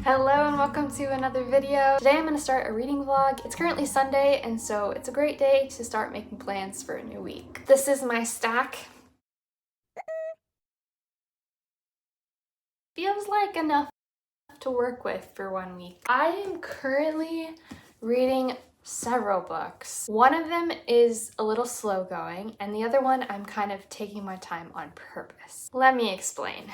Hello and welcome to another video. Today I'm going to start a reading vlog. It's currently Sunday and so it's a great day to start making plans for a new week. This is my stack. Feels like enough to work with for 1 week. I am currently reading several books. One of them is a little slow going and the other one I'm kind of taking my time on purpose. Let me explain.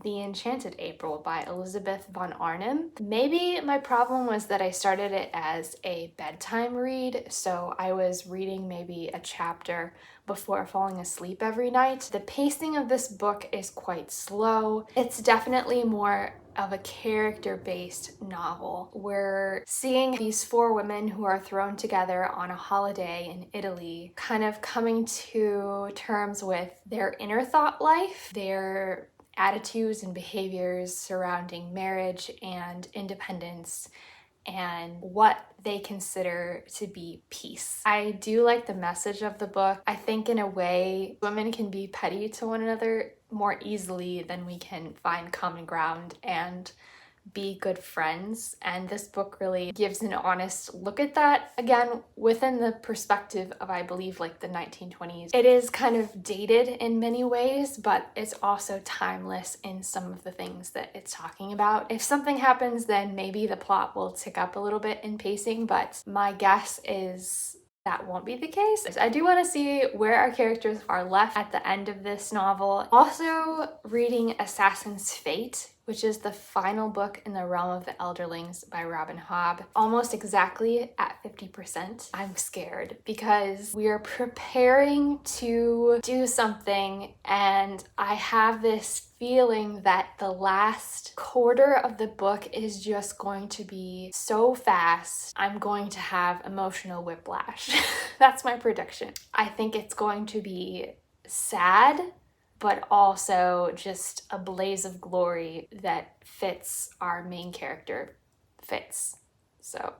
The Enchanted April by Elizabeth von Arnim. Maybe my problem was that I started it as a bedtime read, so I was reading maybe a chapter before falling asleep every night. The pacing of this book is quite slow. It's definitely more of a character-based novel. We're seeing these 4 women who are thrown together on a holiday in Italy, kind of coming to terms with their inner thought life, their attitudes and behaviors surrounding marriage and independence, and what they consider to be peace. I do like the message of the book. I think in a way, women can be petty to one another more easily than we can find common ground and be good friends, and this book really gives an honest look at that, again within the perspective of, I believe, like the 1920s. It is kind of dated in many ways, but it's also timeless in some of the things that it's talking about. If something happens, then maybe the plot will tick up a little bit in pacing, but my guess is that won't be the case. I do want to see where our characters are left at the end of this novel. Also reading Assassin's Fate, which is the final book in the realm of the Elderlings by Robin Hobb. Almost exactly at 50%. I'm scared because we are preparing to do something and I have this feeling that the last quarter of the book is just going to be so fast. I'm going to have emotional whiplash. That's my prediction. I think it's going to be sad, but also just a blaze of glory that fits our main character. So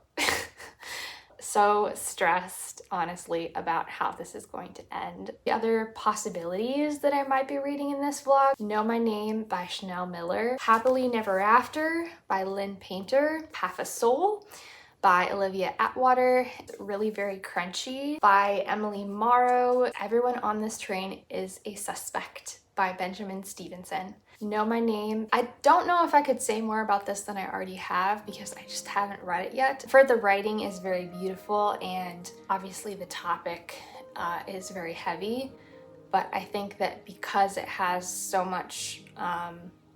so stressed, honestly, about how this is going to end. The other possibilities that I might be reading in this vlog: Know My Name by Chanel Miller, Happily Never After by Lynn Painter, Half a Soul by Olivia Atwater, really very crunchy, by Emily Morrow, Everyone on This Train is a Suspect by Benjamin Stevenson. Know My Name. I don't know if I could say more about this than I already have because I just haven't read it yet. For the writing is very beautiful and obviously the topic is very heavy, but I think that because it has so much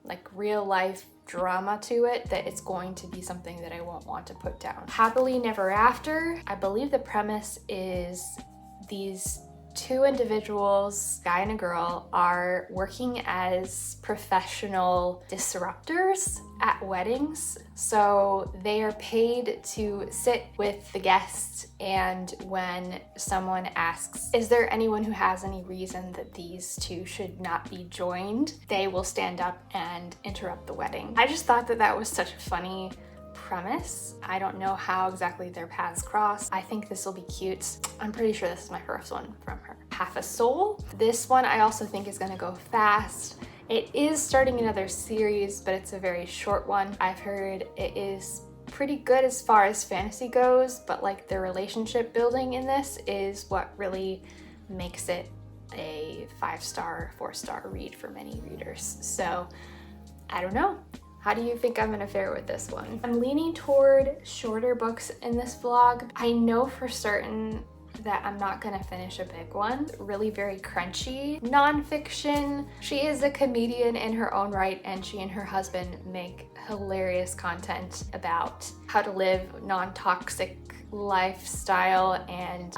like real life drama to it, that it's going to be something that I won't want to put down. Happily Never After. I believe the premise is these 2 individuals, guy and a girl, are working as professional disruptors at weddings. So they are paid to sit with the guests, and when someone asks, is there anyone who has any reason that these 2 should not be joined, they will stand up and interrupt the wedding. I just thought that that was such a funny premise. I don't know how exactly their paths cross. I think this will be cute. I'm pretty sure this is my first one from her. Half a Soul. This one I also think is gonna go fast. It is starting another series, but it's a very short one. I've heard it is pretty good as far as fantasy goes, but like the relationship building in this is what really makes it a 5-star, 4-star read for many readers. So I don't know. How do you think I'm gonna fare with this one? I'm leaning toward shorter books in this vlog. I know for certain that I'm not gonna finish a big one. Really very crunchy. Nonfiction. She is a comedian in her own right, and she and her husband make hilarious content about how to live non-toxic lifestyle and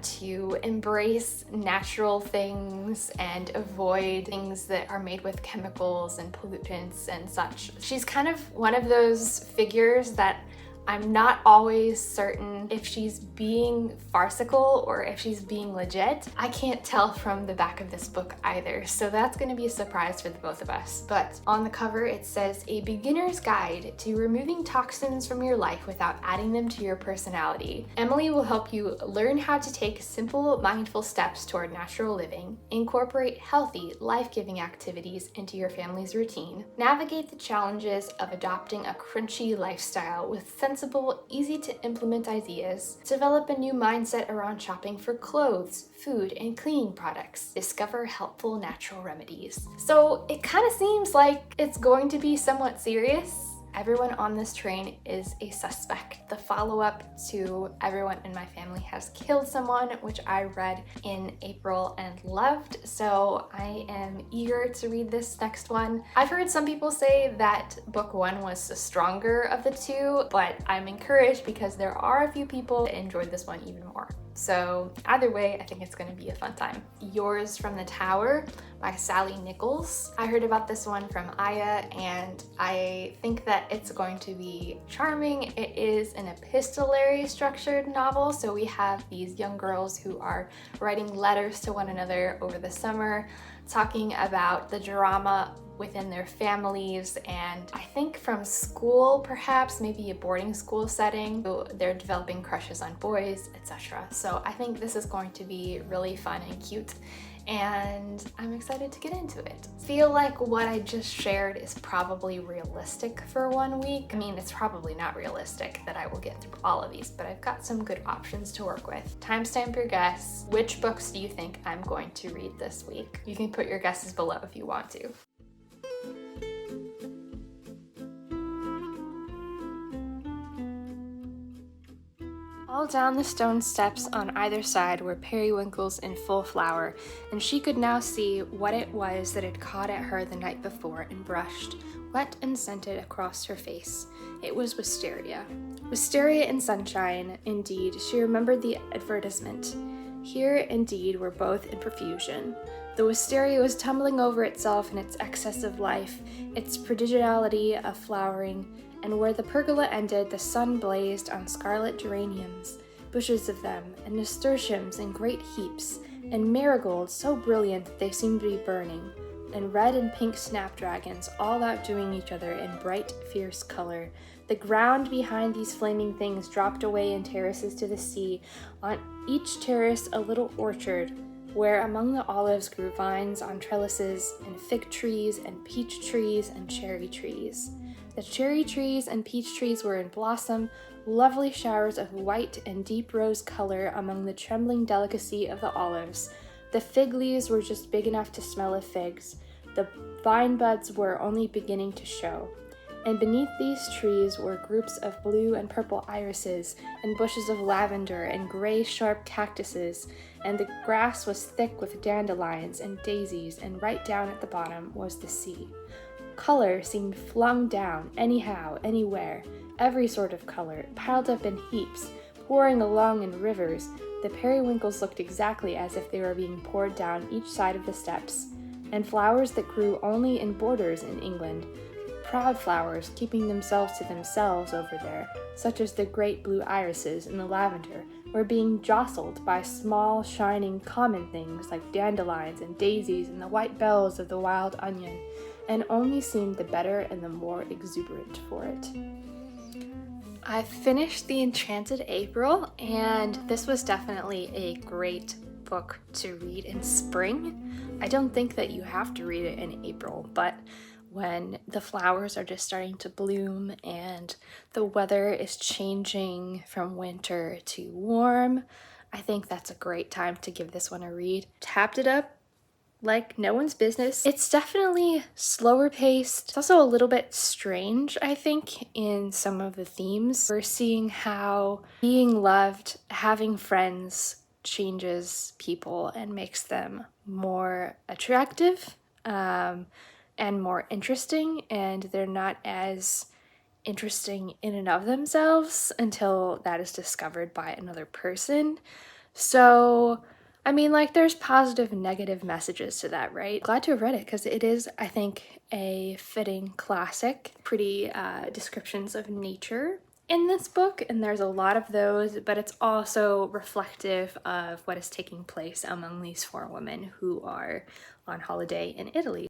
to embrace natural things and avoid things that are made with chemicals and pollutants and such. She's kind of one of those figures that I'm not always certain if she's being farcical or if she's being legit. I can't tell from the back of this book either, so that's going to be a surprise for the both of us. But on the cover it says, "A beginner's guide to removing toxins from your life without adding them to your personality. Emily will help you learn how to take simple, mindful steps toward natural living, incorporate healthy, life-giving activities into your family's routine, navigate the challenges of adopting a crunchy lifestyle with sensible, easy-to-implement ideas, develop a new mindset around shopping for clothes, food, and cleaning products, discover helpful natural remedies." So it kind of seems like it's going to be somewhat serious. Everyone on this train is a suspect. The follow-up to Everyone in My Family Has Killed Someone, which I read in April and loved, so I am eager to read this next one. I've heard some people say that book one was the stronger of the two, but I'm encouraged because there are a few people that enjoyed this one even more. So either way, I think it's going to be a fun time. Yours from the Tower by Sally Nichols. I heard about this one from Aya, and I think that it's going to be charming. It is an epistolary structured novel, so we have these young girls who are writing letters to one another over the summer, talking about the drama within their families, and I think from school, perhaps maybe a boarding school setting. So they're developing crushes on boys, etc. So I think this is going to be really fun and cute, and I'm excited to get into it. I feel like what I just shared is probably realistic for 1 week. I mean, it's probably not realistic that I will get through all of these, but I've got some good options to work with. Timestamp your guess. Which books do you think I'm going to read this week? You can put your guesses below if you want to. All down the stone steps on either side were periwinkles in full flower, and she could now see what it was that had caught at her the night before and brushed, wet and scented, across her face. It was wisteria. Wisteria in sunshine, indeed. She remembered the advertisement. Here, indeed, were both in profusion. The wisteria was tumbling over itself in its excess of life, its prodigality of flowering, and where the pergola ended, the sun blazed on scarlet geraniums, bushes of them, and nasturtiums in great heaps, and marigolds so brilliant that they seemed to be burning, and red and pink snapdragons all outdoing each other in bright, fierce color. The ground behind these flaming things dropped away in terraces to the sea, on each terrace a little orchard, where among the olives grew vines on trellises, and fig trees, and peach trees, and cherry trees. The cherry trees and peach trees were in blossom, lovely showers of white and deep rose color among the trembling delicacy of the olives. The fig leaves were just big enough to smell of figs. The vine buds were only beginning to show. And beneath these trees were groups of blue and purple irises, and bushes of lavender and gray sharp cactuses, and the grass was thick with dandelions and daisies, and right down at the bottom was the sea. Color seemed flung down, anyhow, anywhere, every sort of color, piled up in heaps, pouring along in rivers. The periwinkles looked exactly as if they were being poured down each side of the steps, and flowers that grew only in borders in England, proud flowers keeping themselves to themselves over there, such as the great blue irises and the lavender, were being jostled by small, shining, common things like dandelions and daisies and the white bells of the wild onion, and only seemed the better and the more exuberant for it. I finished The Enchanted April, and this was definitely a great book to read in spring. I don't think that you have to read it in April, but when the flowers are just starting to bloom and the weather is changing from winter to warm, I think that's a great time to give this one a read. Tapped it up like no one's business. It's definitely slower paced. It's also a little bit strange, I think, in some of the themes. We're seeing how being loved, having friends, changes people and makes them more attractive and more interesting, and they're not as interesting in and of themselves until that is discovered by another person. So I mean, like, there's positive and negative messages to that, right? Glad to have read it because it is, I think, a fitting classic. Pretty descriptions of nature in this book, and there's a lot of those, but it's also reflective of what is taking place among these 4 women who are on holiday in Italy.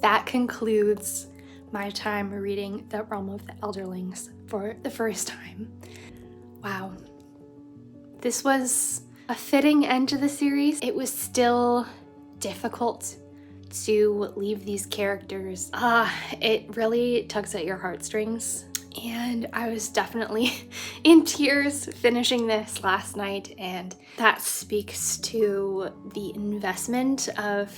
That concludes my time reading The Realm of the Elderlings for the first time. Wow. This was a fitting end to the series. It was still difficult to leave these characters. It really tugs at your heartstrings. And I was definitely in tears finishing this last night, and that speaks to the investment of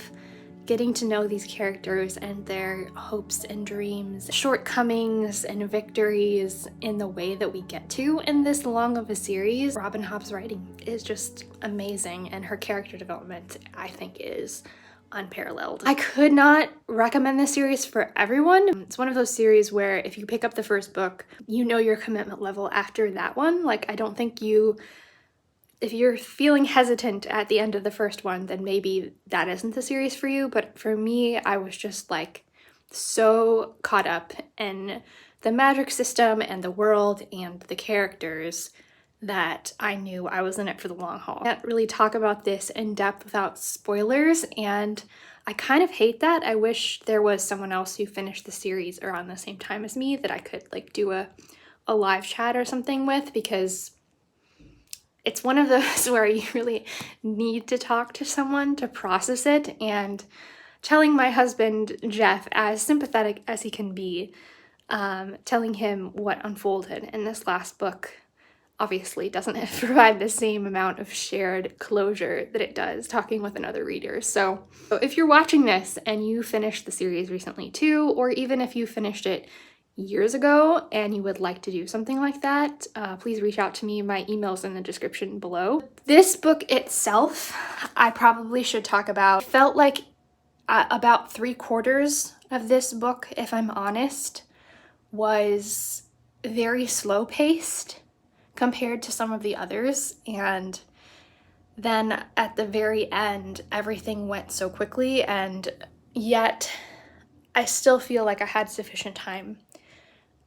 getting to know these characters and their hopes and dreams, shortcomings and victories in the way that we get to in this long of a series. Robin Hobb's writing is just amazing, and her character development, I think, is unparalleled. I could not recommend this series for everyone. It's one of those series where if you pick up the first book, you know your commitment level after that one. Like, I don't think if you're feeling hesitant at the end of the first one, then maybe that isn't the series for you. But for me, I was just like so caught up in the magic system and the world and the characters that I knew I was in it for the long haul. I can't really talk about this in depth without spoilers, and I kind of hate that. I wish there was someone else who finished the series around the same time as me that I could like do a live chat or something with, because it's one of those where you really need to talk to someone to process it. And telling my husband, Jeff, as sympathetic as he can be, telling him what unfolded in this last book obviously doesn't provide the same amount of shared closure that it does talking with another reader. So if you're watching this and you finished the series recently too, or even if you finished it years ago and you would like to do something like that, please reach out to me. My email's in the description below. This book itself, I probably should talk about. It felt like about 3/4 of this book, if I'm honest, was very slow paced compared to some of the others, and then at the very end everything went so quickly, and yet I still feel like I had sufficient time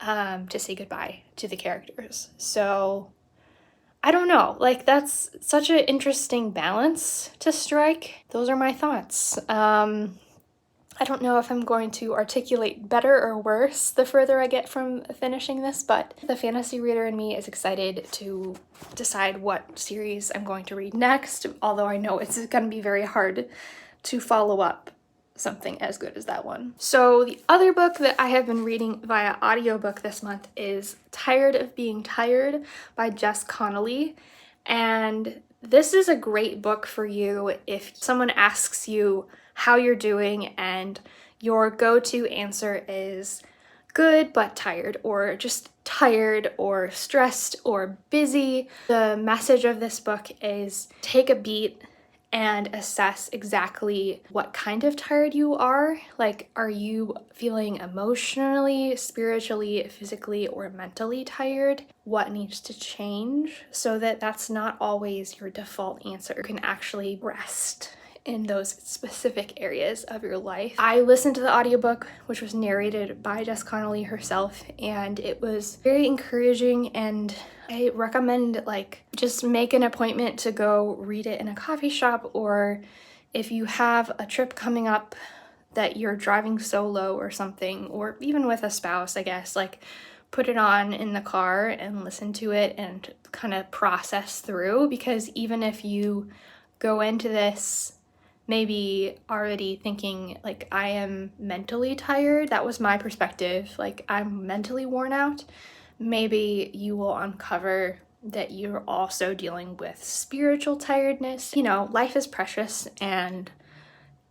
to say goodbye to the characters. So I don't know, like that's such an interesting balance to strike. Those are my thoughts. I don't know if I'm going to articulate better or worse the further I get from finishing this, but the fantasy reader in me is excited to decide what series I'm going to read next, although I know it's going to be very hard to follow up something as good as that one. So the other book that I have been reading via audiobook this month is Tired of Being Tired by Jess Connolly, and this is a great book for you if someone asks you how you're doing and your go-to answer is good but tired, or just tired or stressed or busy. The message of this book is take a beat and assess exactly what kind of tired you are. Like, are you feeling emotionally, spiritually, physically, or mentally tired? What needs to change so that that's not always your default answer? You can actually rest in those specific areas of your life. I listened to the audiobook, which was narrated by Jess Connolly herself, and it was very encouraging, and I recommend like just make an appointment to go read it in a coffee shop, or if you have a trip coming up that you're driving solo or something, or even with a spouse, I guess, like put it on in the car and listen to it and kind of process through, because even if you go into this maybe already thinking like I am mentally tired, that was my perspective, like I'm mentally worn out, maybe you will uncover that you're also dealing with spiritual tiredness. You know, life is precious and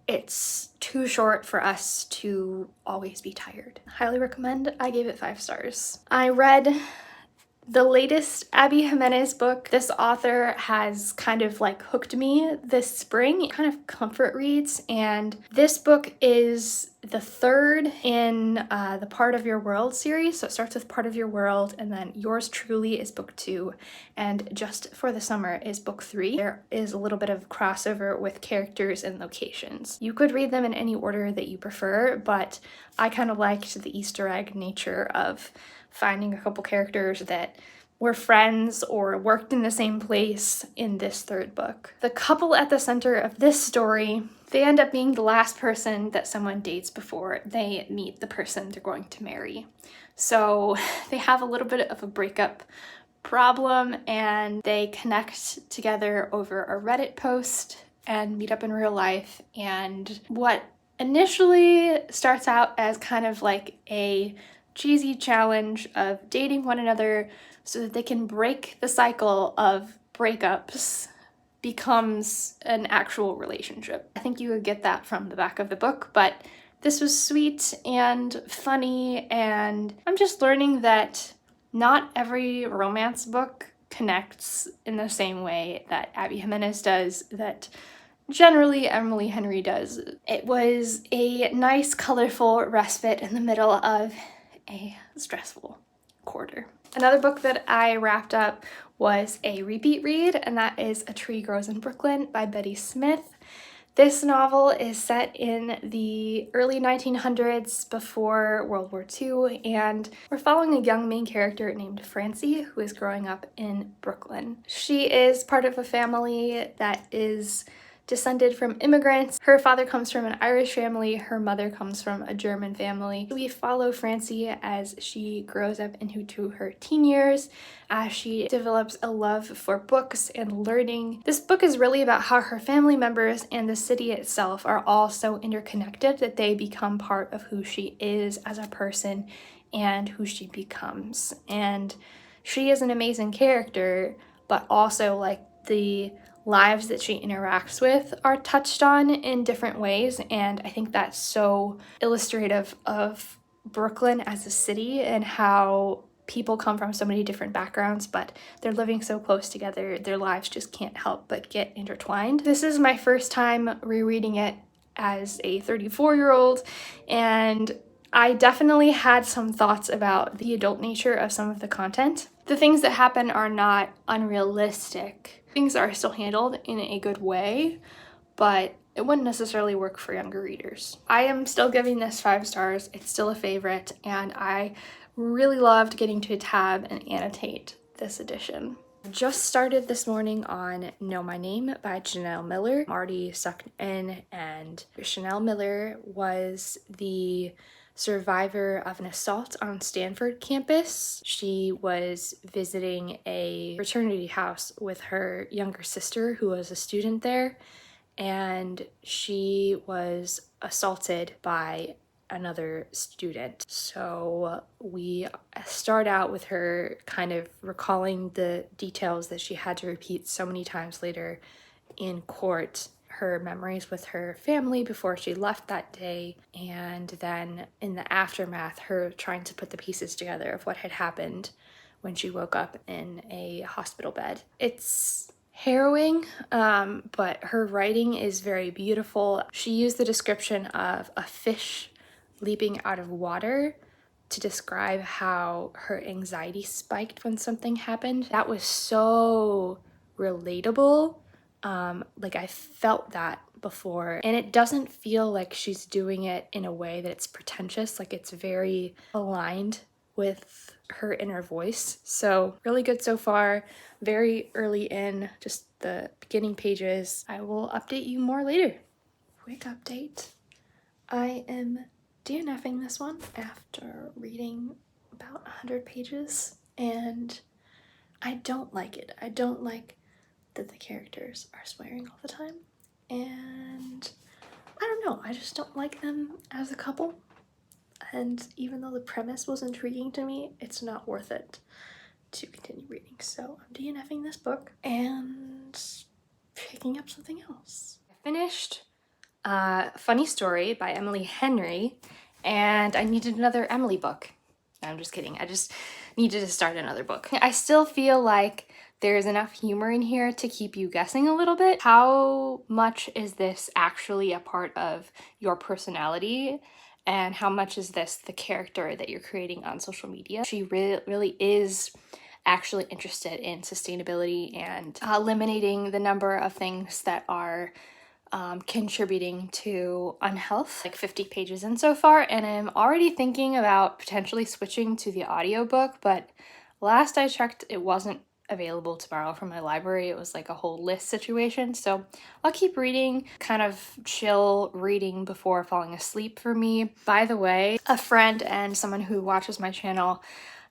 it's too short for us to always be tired. Highly recommend. I gave it 5 stars. I read the latest Abby Jimenez book. This author has kind of like hooked me this spring, kind of comfort reads, and this book is the third in the Part of Your World series. So it starts with Part of Your World, and then Yours Truly is book 2, and Just for the Summer is book 3. There is a little bit of crossover with characters and locations. You could read them in any order that you prefer, but I kind of liked the Easter egg nature of finding a couple characters that were friends or worked in the same place in this third book. The couple at the center of this story, they end up being the last person that someone dates before they meet the person they're going to marry. So they have a little bit of a breakup problem, and they connect together over a Reddit post and meet up in real life. And what initially starts out as kind of like a cheesy challenge of dating one another so that they can break the cycle of breakups becomes an actual relationship. I think you would get that from the back of the book, but this was sweet and funny, and I'm just learning that not every romance book connects in the same way that Abby Jimenez does, that generally Emily Henry does. It was a nice, colorful respite in the middle of a stressful quarter. Another book that I wrapped up was a repeat read, and that is A Tree Grows in Brooklyn by Betty Smith. This novel is set in the early 1900s, before World War II, and we're following a young main character named Francie who is growing up in Brooklyn. She is part of a family that is descended from immigrants. Her father comes from an Irish family, her mother comes from a German family. We follow Francie as she grows up into her teen years, as she develops a love for books and learning. This book is really about how her family members and the city itself are all so interconnected that they become part of who she is as a person and who she becomes. And she is an amazing character, but also like the lives that she interacts with are touched on in different ways, and I think that's so illustrative of Brooklyn as a city and how people come from so many different backgrounds, but they're living so close together, their lives just can't help but get intertwined. This is my first time rereading it as a 34-year-old, and I definitely had some thoughts about the adult nature of some of the content. The things that happen are not unrealistic. Things are still handled in a good way, but it wouldn't necessarily work for younger readers. I am still giving this 5 stars. It's still a favorite, and I really loved getting to tab and annotate this edition. I just started this morning on Know My Name by Janelle Miller. I'm already sucked in, and Janelle Miller was the survivor of an assault on Stanford campus. She was visiting a fraternity house with her younger sister who was a student there, and she was assaulted by another student. So we start out with her kind of recalling the details that she had to repeat so many times later in court, her memories with her family before she left that day, and then in the aftermath, her trying to put the pieces together of what had happened when she woke up in a hospital bed. It's harrowing, but her writing is very beautiful. She used the description of a fish leaping out of water to describe how her anxiety spiked when something happened. That was so relatable. Like I felt that before, and it doesn't feel like she's doing it in a way that it's pretentious. Like it's very aligned with her inner voice. So really good so far. Very early in, just the beginning pages. I will update you more later. Quick update. I am DNFing this one after reading about 100 pages, and I don't like it. I don't like that the characters are swearing all the time, and I don't know, I just don't like them as a couple, and even though the premise was intriguing to me, it's not worth it to continue reading. So I'm DNFing this book and picking up something else. I finished Funny Story by Emily Henry, and I needed another Emily book. No, I'm just kidding. I just needed to start another book. I still feel like there's enough humor in here to keep you guessing a little bit. How much is this actually a part of your personality? and how much is this the character that you're creating on social media. She really is actually interested in sustainability and eliminating the number of things that are contributing to unhealth. Like 50 pages in so far, and I'm already thinking about potentially switching to the audiobook, but last I checked it wasn't available to borrow from my library. It was like a whole list situation, so I'll keep reading, kind of chill reading before falling asleep for me. By the way, a friend and someone who watches my channel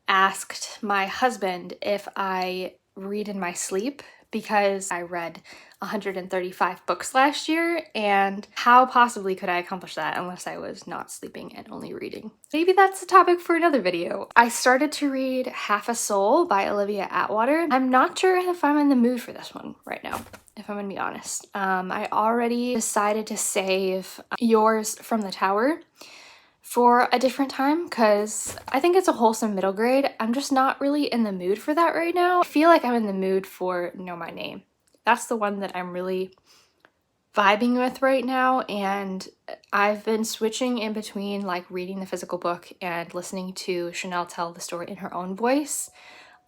asked my husband if I read in my sleep, because I read 135 books last year, and how possibly could I accomplish that unless I was not sleeping and only reading? Maybe that's a topic for another video. I started to read Half a Soul by Olivia Atwater. I'm not sure if I'm in the mood for this one right now, if I'm gonna be honest. I already decided to save Yours from the Tower for a different time because I think it's a wholesome middle grade. I'm just not really in the mood for that right now. I feel like I'm in the mood for Know My Name. That's the one that I'm really vibing with right now, and I've been switching in between like reading the physical book and listening to Chanel tell the story in her own voice.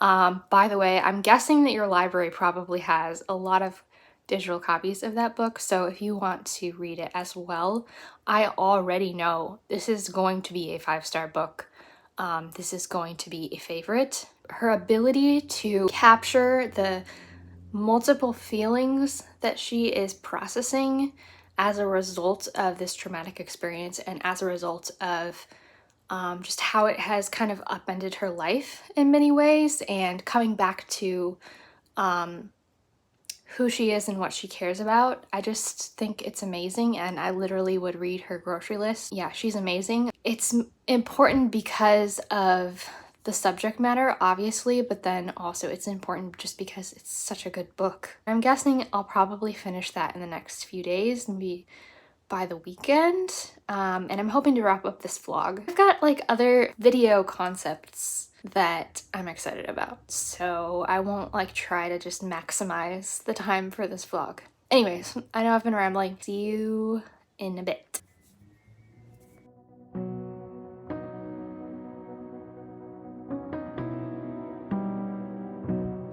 By the way, I'm guessing that your library probably has a lot of digital copies of that book, so if you want to read it as well, I already know this is going to be a 5-star book. This is going to be a favorite. Her ability to capture the multiple feelings that she is processing as a result of this traumatic experience and as a result of just how it has kind of upended her life in many ways, and coming back to who she is and what she cares about. I just think it's amazing, and I literally would read her grocery list. Yeah, she's amazing. It's important because of the subject matter, obviously, but then also it's important just because it's such a good book. I'm guessing I'll probably finish that in the next few days, maybe by the weekend, and I'm hoping to wrap up this vlog. I've got like other video concepts that I'm excited about, so I won't like try to just maximize the time for this vlog. Anyways, I know I've been rambling. See you in a bit.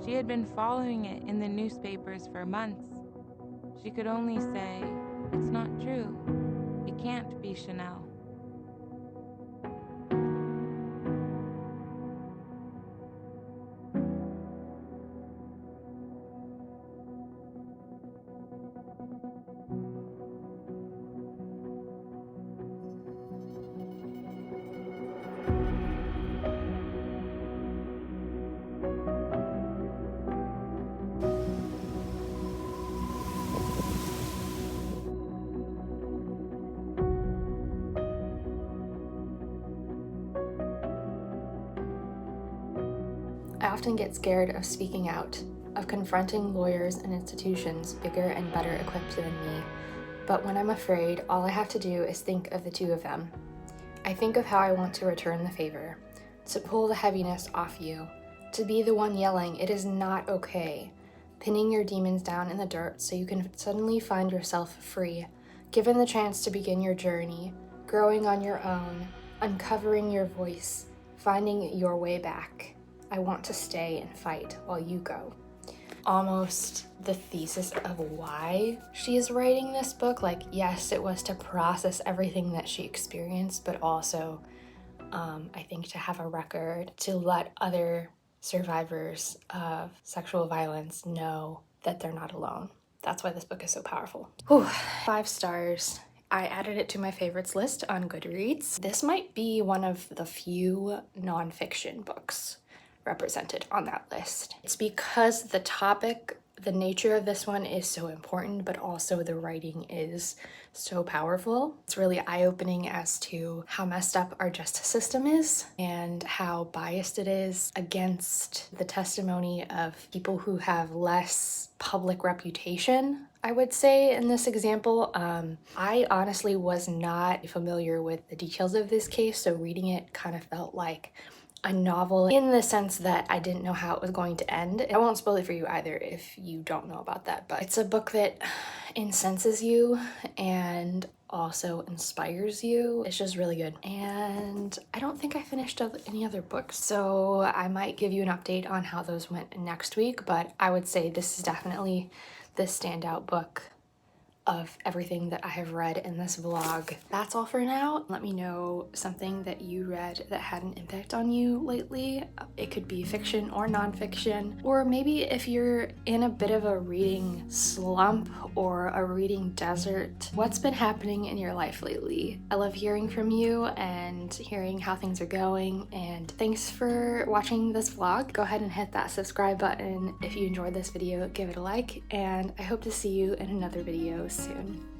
She had been following it in the newspapers for months. She could only say, "It's not true. It can't be Chanel." I often get scared of speaking out, of confronting lawyers and institutions bigger and better equipped than me. But when I'm afraid, all I have to do is think of the two of them. I think of how I want to return the favor, to pull the heaviness off you, to be the one yelling, "It is not okay," pinning your demons down in the dirt so you can suddenly find yourself free, given the chance to begin your journey, growing on your own, uncovering your voice, finding your way back. I want to stay and fight while you go. Almost the thesis of why she is writing this book. Like, yes, it was to process everything that she experienced, but also I think to have a record to let other survivors of sexual violence know that they're not alone. That's why this book is so powerful. Whew, 5 stars. I added it to my favorites list on Goodreads. This might be one of the few nonfiction books represented on that list. It's because the topic, the nature of this one is so important, but also the writing is so powerful. It's really eye-opening as to how messed up our justice system is and how biased it is against the testimony of people who have less public reputation, I would say, in this example. I honestly was not familiar with the details of this case, so reading it kind of felt like a novel in the sense that I didn't know how it was going to end. I won't spoil it for you either if you don't know about that, but it's a book that incenses you and also inspires you. It's just really good. And I don't think I finished any other books, so I might give you an update on how those went next week, but I would say this is definitely the standout book of everything that I have read in this vlog. That's all for now. Let me know something that you read that had an impact on you lately. It could be fiction or nonfiction, or maybe if you're in a bit of a reading slump or a reading desert, what's been happening in your life lately? I love hearing from you and hearing how things are going, and thanks for watching this vlog. Go ahead and hit that subscribe button if you enjoyed this video. Give it a like, and I hope to see you in another video soon.